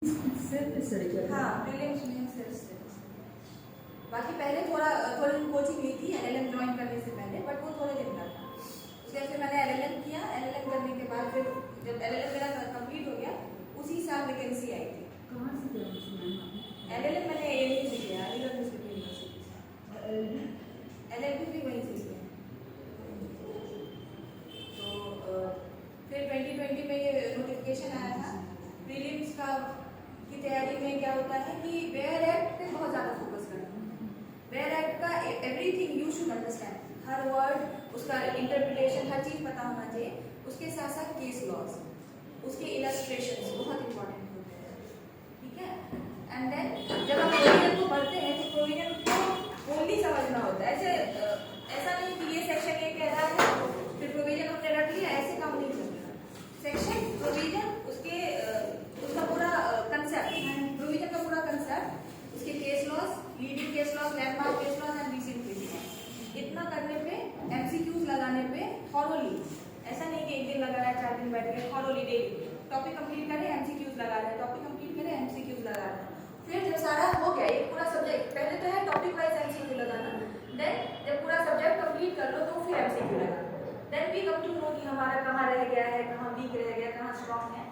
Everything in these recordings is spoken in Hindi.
Self study. हाँ, प्रीलिम्स में सेल्फ स्टडी। बाकी पहले थोड़े दिन कोचिंग ली थी एलएलएम ज्वाइन करने से पहले, बट वो थोड़े दिन का था। उसके फिर मैंने एलएलएम किया। एलएलएम करने के बाद फिर जब एलएलएम मेरा कंप्लीट हो गया, उसी साल वैकेंसी आई थी। कहाँ से किया मैम? एलएलएम मैंने एएमयू से किया, अलीगढ़ मुस्लिम यूनिवर्सिटी से। एलएलबी भी वहीं से किया। तो फिर 2020 में ये नोटिफिकेशन आया था प्रीलिम्स का की तैयारी में। क्या होता है कि वेयर एक्ट पे बहुत ज़्यादा फोकस करना है। वेयर एक्ट का everything you should understand, her word, उसका इंटरप्रिटेशन, हर चीज़ पता होना चाहिए। उसके साथ साथ केस लॉज, उसके इलस्ट्रेशंस बहुत इंपॉर्टेंट होते हैं, ठीक है। एंड देन जब हम प्रोविजन को पढ़ते हैं तो प्रोविजन को ओनली समझना होता है। ऐसा नहीं कि ये सेक्शन ये कह रहा है फिर प्रोविजन हमने रख लिया, ऐसे काम नहीं चलता। सेक्शन, प्रोविजन, उसका पूरा कंसेप्ट, प्रोविजन का पूरा कंसेप्ट, उसके case laws, leading case laws, landmark case laws and recent case laws. इतना करने पे, एमसीक्यूज लगाने पे थॉरोली, ऐसा नहीं कि एक दिन लगा रहा है 4 दिन बैठ के, थॉरोली डेली टॉपिक कंप्लीट करें, एमसीक्यूज लगा रहे हैं, टॉपिक कंप्लीट करें, एमसीक्यूज लगा रहे हैं। फिर जब सारा हो गया, एक पूरा सब्जेक्ट, पहले तो है टॉपिक वाइज एमसीक्यू लगाना, देन जब पूरा सब्जेक्ट कंप्लीट कर लो तो फिर एमसीक्यू लगाना। Then we come to know कि हमारा कहाँ रह गया है, कहाँ वीक रह गया, कहाँ स्ट्रॉन्ग है।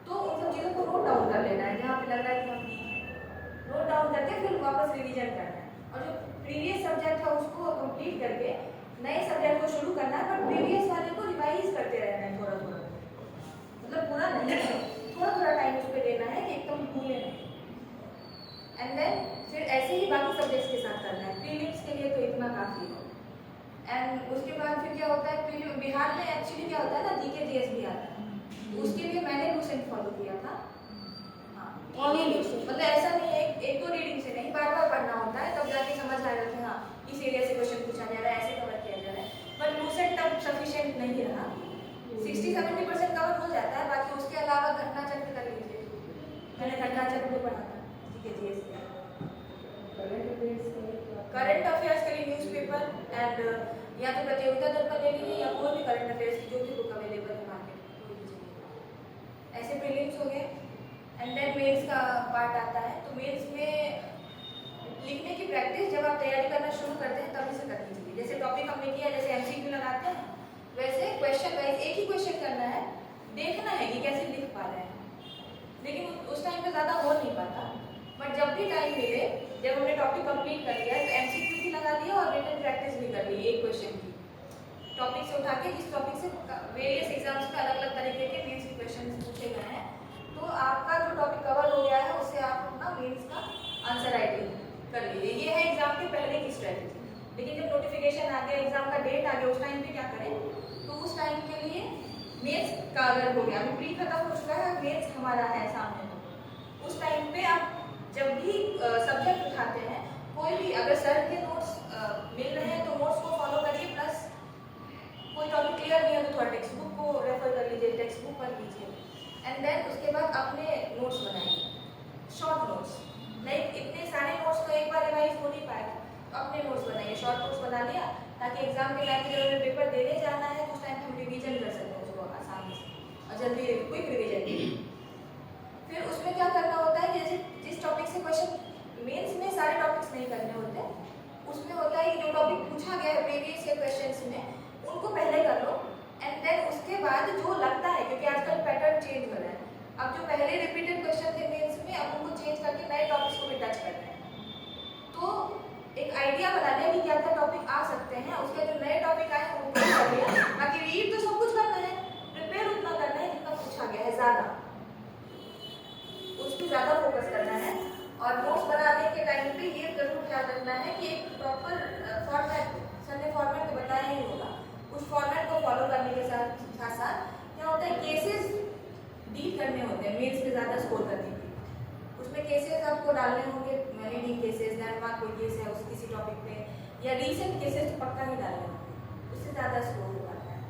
तो उन सब चीज़ों को नोट डाउन कर लेना है, जहाँ पे लग रहा है कि हम वीक हैं, नोट डाउन करके फिर वापस रिवीजन करना है। और जो प्रीवियस सब्जेक्ट था उसको कंप्लीट करके नए सब्जेक्ट को शुरू करना है, बट प्रीवियस वाले को रिवाइज करते रहना है थोड़ा थोड़ा, मतलब पूरा नहीं, थोड़ा थोड़ा टाइम उस पर देना है कि एकदम भूले नहीं। एंड देन फिर ऐसे ही बाकी सब्जेक्ट्स के साथ करना है। प्रीलिम्स के लिए तो इतना काफ़ी है। एंड उसके बाद फिर क्या होता है, बिहार में एक्चुअली क्या होता है ना, जीके जीएस भी आता है, उसके लिए मैंने लूसेंट फॉलो किया था। हाँ, मतलब ऐसा नहीं है एक दो रीडिंग से नहीं, बार बार पढ़ना होता है, तब जाके समझ आ रहा है हाँ इस एरिया से क्वेश्चन पूछा जा रहा है, ऐसे कवर किया जा रहा है। पर लूसेंट तब सफिशिएंट नहीं रहा, 60-70% कवर हो जाता है। बाकी उसके अलावा घटना चक्र कर लीजिए, मैंने घटना चक्र भी पढ़ा था जीके जीएस में। करंट अफेयर्स के लिए न्यूज़पेपर एंड या तो प्रतियोगिता दर्पण ले लीजिए या कोई भी करंट अफेयर्स की जो भी बुक अवेलेबल है मार्केट में, कोई भी चाहिए। ऐसे प्रीलिम्स हो गए। एंड देन मेंस का पार्ट आता है। तो मेंस में लिखने की प्रैक्टिस जब आप तैयारी करना शुरू करते हैं तभी से करनी चाहिए। जैसे टॉपिक हमने किया, जैसे एमसीक्यू लगाते हैं, वैसे क्वेश्चन वाइज एक ही क्वेश्चन करना है, देखना है कि कैसे लिख पा रहे हैं। लेकिन उस टाइम पे ज़्यादा हो नहीं पाता, बट जब भी टाइम मिले, जब हमने टॉपिक कंप्लीट कर लिया तो एमसीक्यू भी लगा लिया और रिटन प्रैक्टिस भी कर ली एक क्वेश्चन की, टॉपिक से उठा के, जिस टॉपिक से वेरियस एग्जाम्स में अलग अलग तरीके के मेंस के क्वेश्चन पूछे गए हैं। तो आपका जो टॉपिक कवर हो गया है उससे आप अपना मेंस का आंसर राइटिंग कर लीजिए। ये है एग्जाम के पहले की स्ट्रेटेजी। लेकिन जब नोटिफिकेशन आ गया, एग्जाम का डेट आ गया, उस टाइम पे क्या करें? तो उस टाइम के लिए मेंस का अगर हो गया, अभी प्री खत्म हो चुका है, मेंस हमारा है सामने, तो उस टाइम पे आप जब भी सब्जेक्ट उठाते हैं, कोई भी अगर सर के नोट्स मिल रहे हैं तो नोट्स को फॉलो करिए, प्लस कोई टॉपिक क्लियर नहीं है तो थोड़ा टेक्स्ट बुक को रेफर कर लीजिए, टेक्स्ट बुक पढ़ लीजिए। एंड देन उसके बाद अपने नोट्स बनाइए, शॉर्ट नोट्स। लाइक इतने सारे नोट्स तो एक बार रिवाइज हो नहीं पाएगा, तो अपने नोट्स बनाइए, शॉर्ट नोट्स बना लिया, ताकि एग्जाम के टाइम पे जब हमें पेपर देने जाना है तो उस टाइम हम रिविजन कर सकते हैं उसको आसानी से और जल्दी क्विक रिविजन। फिर उसमें क्या करना होता है कि जैसे जिस टॉपिक से क्वेश्चन, मेंस में सारे टॉपिक्स नहीं करने होते, उसमें होता है कि जो टॉपिक पूछा गया है प्रीवियस ईयर क्वेश्चंस में, उनको पहले कर लो। एंड देन उसके बाद जो लगता है, क्योंकि आजकल पैटर्न चेंज हो रहा है, अब जो पहले रिपीटेड क्वेश्चन थे मेंस में, अब उनको चेंज करके नए टॉपिक्स को भी टच करते हैं। तो एक आइडिया बना लिया कि क्या क्या टॉपिक आ सकते हैं, उसके जो नए टॉपिक आए हैं उनको कर लिया। बाकी रीड तो सब कुछ करना है, प्रिपेयर उतना करना है जितना पूछा गया है, ज़्यादा उस पर ज़्यादा फोकस करना है। और नोट्स बनाने के टाइम पे ये जरूर ख्याल रखना है कि एक प्रॉपर फॉर्मेट, सर ने फॉर्मेट तो बताया ही होगा, उस फॉर्मेट को फॉलो करने के साथ साथ क्या होता है, केसेस डील करने होते हैं मेंस पे ज़्यादा स्कोर करने के लिए। उसमें केसेस आपको डालने होंगे, रीडिंग केसेस, लैंडमार्क कोई केस है उस किसी टॉपिक पे, या रीसेंट केसेस तो पक्का ही डालने होंगे, उससे ज़्यादा स्कोर हो पाता है।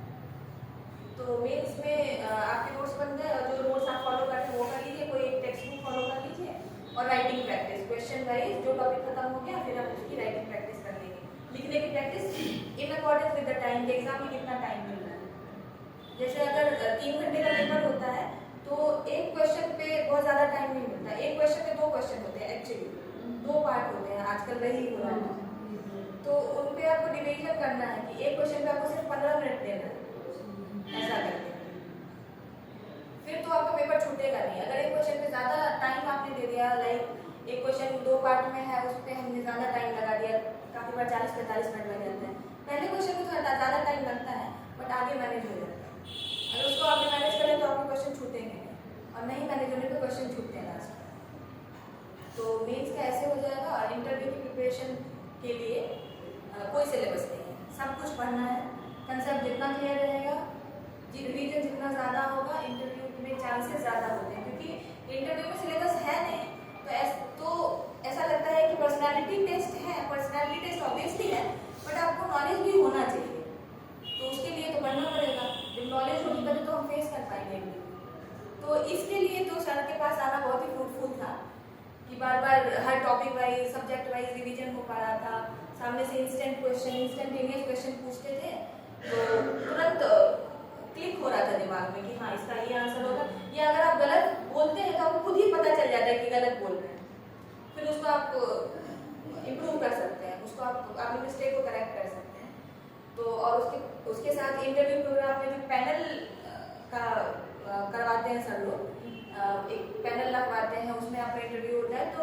तो मेंस में आपके नोट्स बन गए, और जो नोट्स आप फॉलो करते हैं वो कर लीजिए, कोई एक टेक्स्ट बुक फॉलो कर लीजिए, और राइटिंग प्रैक्टिस क्वेश्चन वाइज जो टॉपिक खत्म हो गया फिर आप उसकी राइटिंग प्रैक्टिस कर लेंगे। लिखने की practice in accordance with the time के, एग्जाम में कितना टाइम मिल रहा है। जैसे अगर 3 घंटे का पेपर होता है तो एक क्वेश्चन पे बहुत ज़्यादा टाइम नहीं मिलता, क्वेश्चन होते हैं एक्चुअली, 2 पार्ट होते हैं, आजकल वही हो रहा है। तो उन पे आपको डिवीजन करना है कि एक क्वेश्चन पे आपको सिर्फ 15 मिनट देना है, ऐसा करके फिर तो आपका पेपर छूटेगा नहीं। अगर एक क्वेश्चन पे ज़्यादा टाइम आपने दे दिया, लाइक एक क्वेश्चन 2 पार्ट में है, उस पर हमने ज़्यादा टाइम लगा दिया, काफ़ी बार 40-45 मिनट लग जाते हैं। पहले क्वेश्चन में थोड़ा ज़्यादा टाइम लगता है बट आगे मैनेज हो जाता है। अगर उसको आपने मैनेज करें तो आपके क्वेश्चन छूटेंगे नहीं, और नहीं मैनेज होने पर क्वेश्चन छूटते हैं लास्ट में। तो मेंस का ऐसे हो जाएगा। और इंटरव्यू की प्रिपरेशन के लिए कोई सिलेबस नहीं है, सब कुछ पढ़ना है। कंसेप्ट जितना क्लियर रहेगा, रिवीजन जितना ज़्यादा होगा, इंटरव्यू में चांसेस ज़्यादा होते हैं, क्योंकि इंटरव्यू में सिलेबस है नहीं तो ऐसा लगता है कि पर्सनालिटी टेस्ट है, पर्सनालिटी टेस्ट ऑब्वियसली है बट आपको नॉलेज भी होना चाहिए, तो उसके लिए तो पढ़ना पड़ेगा। जब नॉलेज होगी तभी तो हम फेस कर पाएंगे। तो इसके लिए तो सर के पास आना बहुत ही फ्रूटफुल था कि बार बार हर topic wise, subject wise revision हो पा रहा था। सामने से इंस्टेंटेनियस क्वेश्चन पूछते थे तो तुरंत क्लिक हो रहा था दिमाग में कि हाँ इसका ये आंसर होगा, या अगर आप गलत बोलते हैं तो आपको खुद ही पता चल जाता है कि गलत बोल रहे हैं, फिर उसको आप इम्प्रूव कर सकते हैं, उसको आप अपनी मिस्टेक को करेक्ट कर सकते हैं। तो और उसके साथ इंटरव्यू प्रोग्राम में भी पैनल का करवाते हैं सर लोग, एक पैनल लगवाते हैं, उसमें आपका इंटरव्यू होता है, तो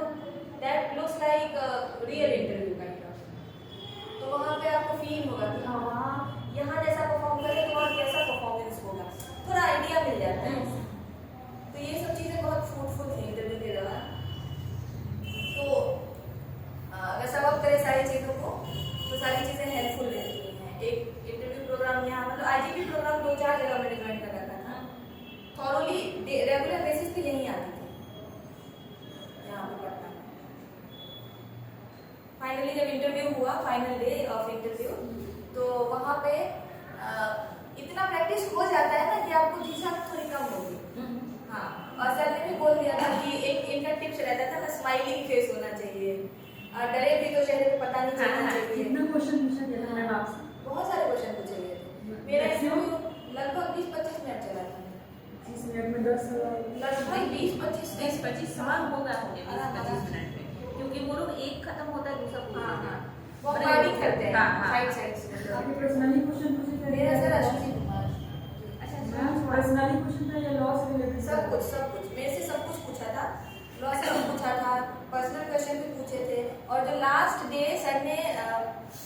that looks like real interview kind of. तो वहाँ पे आपको फील होगा कि हाँ वहाँ यहाँ जैसा परफॉर्म करें तो वहाँ कैसा परफॉर्मेंस होगा, थोड़ा आइडिया मिल जाता है। तो ये सब चीज़ें बहुत फ्रूटफुल थी इंटरव्यू के दौरान। तो अगर सब आप करें सारी चीज़ों को तो सारी चीज़ें हेल्पफुल रहती हैं। एक इंटरव्यू प्रोग्राम यहाँ मतलब IGP प्रोग्राम 2-4 जगह मैंने ज्वाइन कर रखा था, थॉरोली रेगुलर बेसिस पे यहीं आती थी यहाँ पे पढ़ना। फाइनली जब इंटरव्यू हुआ, फाइनल डे ऑफ इंटरव्यू, तो वहाँ पे इतना प्रैक्टिस हो जाता है ना कि आपको झिझक थोड़ी कम होगी। हाँ, और सर ने भी बोल दिया था कि एक इनका टिप्स रहता था ना, स्माइलिंग फेस होना चाहिए, और डरे भी तो चेहरे पे पता नहीं चलना चाहिए। कितना क्वेश्चन पूछा गया था मैम आपसे? बहुत सारे क्वेश्चन पूछे गए थे। मेरा इंटरव्यू लगभग 20-25 मिनट चला था। 30 मिनट में 10 सवाल, लगभग 20-25 सवाल होगा 20-25 मिनट में, क्योंकि वो लोग एक खत्म होता है दूसरा पूछते हैं। वो बॉम्बार्डिंग करते हैं हाँ। साइड से। आपके पर्सनली क्वेश्चन पूछे थे? मेरा सर अश्विनी कुमार। अच्छा मैम पर्सनली क्वेश्चन था या लॉ से रिलेटेड? सब कुछ मेरे से सब कुछ पूछा था, लॉ से भी पूछा था, पर्सनल क्वेश्चन भी पूछे थे। और जो लास्ट डे सर ने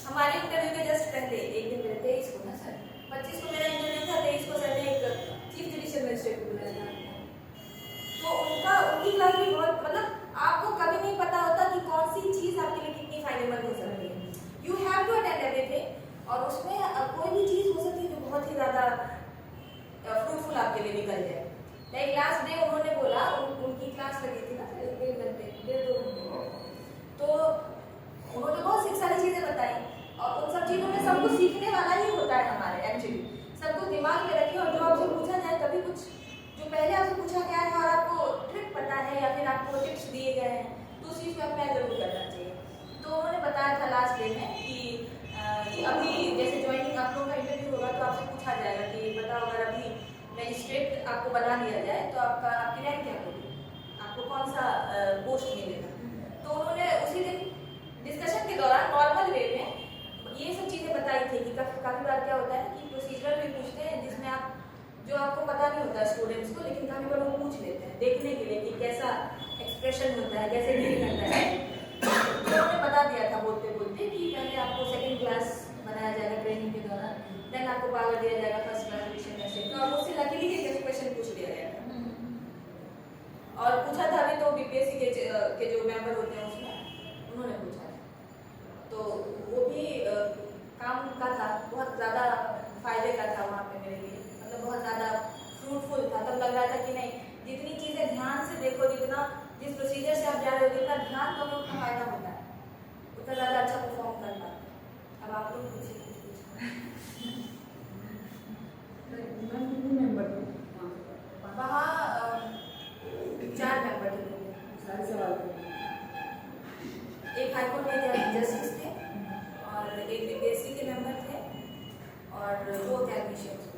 हमारे इंटरव्यू के जस्ट पहले एक दिन पहले 23 को ना सर, 25 को मेरा इंटरव्यू था, 23 को सर ने एक चीफ जुडिशियल मजिस्ट्रेट को बुलाया। तो उनकी क्लास भी बहुत, मतलब आपको कभी नहीं पता होता कि कौन सी चीज़ आपके लिए कितनी फायदेमंद हो सकती है। You have to attend everything, और उसमें कोई भी चीज़ हो सकती है जो बहुत ही ज़्यादा फ्रूटफुल आपके लिए निकल जाए। लाइक लास्ट डे उन्होंने बोला, उनकी क्लास लगी थी ना 1.5 घंटे 1.5-2 घंटे, तो उन्होंने बहुत सारी चीज़ें बताई, और उन सब चीज़ों में सब कुछ सीखने वाला ही होता है हमारे एक्चुअली। सब कुछ दिमाग में रखिए, और जो आपसे पूछा जाए कभी कुछ जो पहले आपसे पूछा गया है और आपको ट्रिक पता है या फिर आपको टिप्स दिए गए हैं, तो उस चीज़ को अप्लाई जरूर करना चाहिए। तो उन्होंने बताया था लास्ट डे में कि अभी जैसे ज्वाइनिंग आप लोगों का इंटरव्यू होगा तो आपसे पूछा जाएगा कि बताओ अगर अभी मजिस्ट्रेट आपको बना दिया जाए तो आपकी रैंक क्या होगी, आपको कौन सा पोस्ट मिलेगा। तो उन्होंने उसी दिन डिस्कशन के दौरान नॉर्मल वे में ये सब चीज़ें बताई थी कि काफ़ी बार क्या होता है कि प्रोसीजरल भी पूछते हैं जिसमें आप जो आपको पता नहीं होता स्टूडेंट्स को, लेकिन काफ़ी बार वो पूछ लेते हैं देखने के लिए कि कैसा एक्सप्रेशन होता है, कैसे डील करता है। तो उन्होंने बता दिया था बोलते बोलते कि पहले आपको सेकंड क्लास बनाया जाएगा ट्रेनिंग के दौरान, देन आपको पावर दिया जाएगा फर्स्ट क्लास जुडिशियल मजिस्ट्रेट। तो मुझसे लकीली के क्वेश्चन पूछ लिया गया था, और पूछा था अभी तो BPSC के जो मेंबर होते हैं उसमें उन्होंने पूछा था, तो वो भी काम का था, बहुत ज़्यादा फायदे का था वहाँ पे मेरे लिए, मतलब बहुत ज़्यादा फ्रूटफुल था। तब लग रहा था कि नहीं, जितनी चीज़ें ध्यान से देखो, जिस प्रोसीजर से आप जा रहे हो, जितना ध्यान दोगे उतना फायदा होता है, उतना ज़्यादा अच्छा परफॉर्म कर पाते हैं। अब आप लोग पूछिए मैम कितने मेंबर थे वहाँ 4 मेंबर थे। सारे सवाल थे? एक हाईकोर्ट के जस्टिस थे, और एक BPSC के मेंबर थे, और 2 कैबिनेट थे।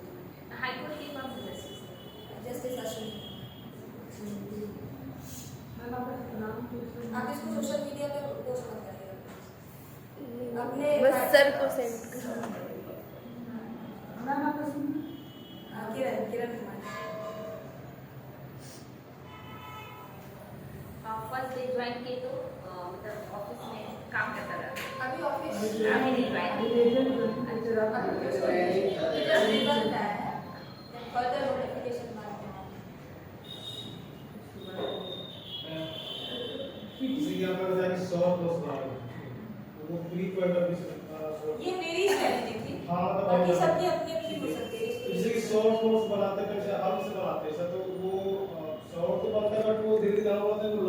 हाईकोर्ट के कौन से जस्टिस? जस्टिस अश्विनी। मैम आपका नाम? आप इसको सोशल मीडिया पे पोस्ट मत करिएगा अपने बस सर को सेंड मैम आपका सुनिए Kiran Kiran Kumar first day join किए तो मतलब ऑफिस में काम करता रहा अभी ऑफिस अभी नहीं ज्वाइन फर्दर नोटिफिकेशन मारते हैं किसी यहाँ पर जाके 100 प्लस मार वो प्री पॉइंट ऑफ व्यू ये मेरी स्ट्रेटजी थी हाँ, तो बाकी भाई- सबकी अपनी अपनी हो सकती है जैसे कि 100 प्लस बनाते हैं कैसे हर से बनाते हैं ऐसा तो वो 100 तो बनता है बट वो धीरे धीरे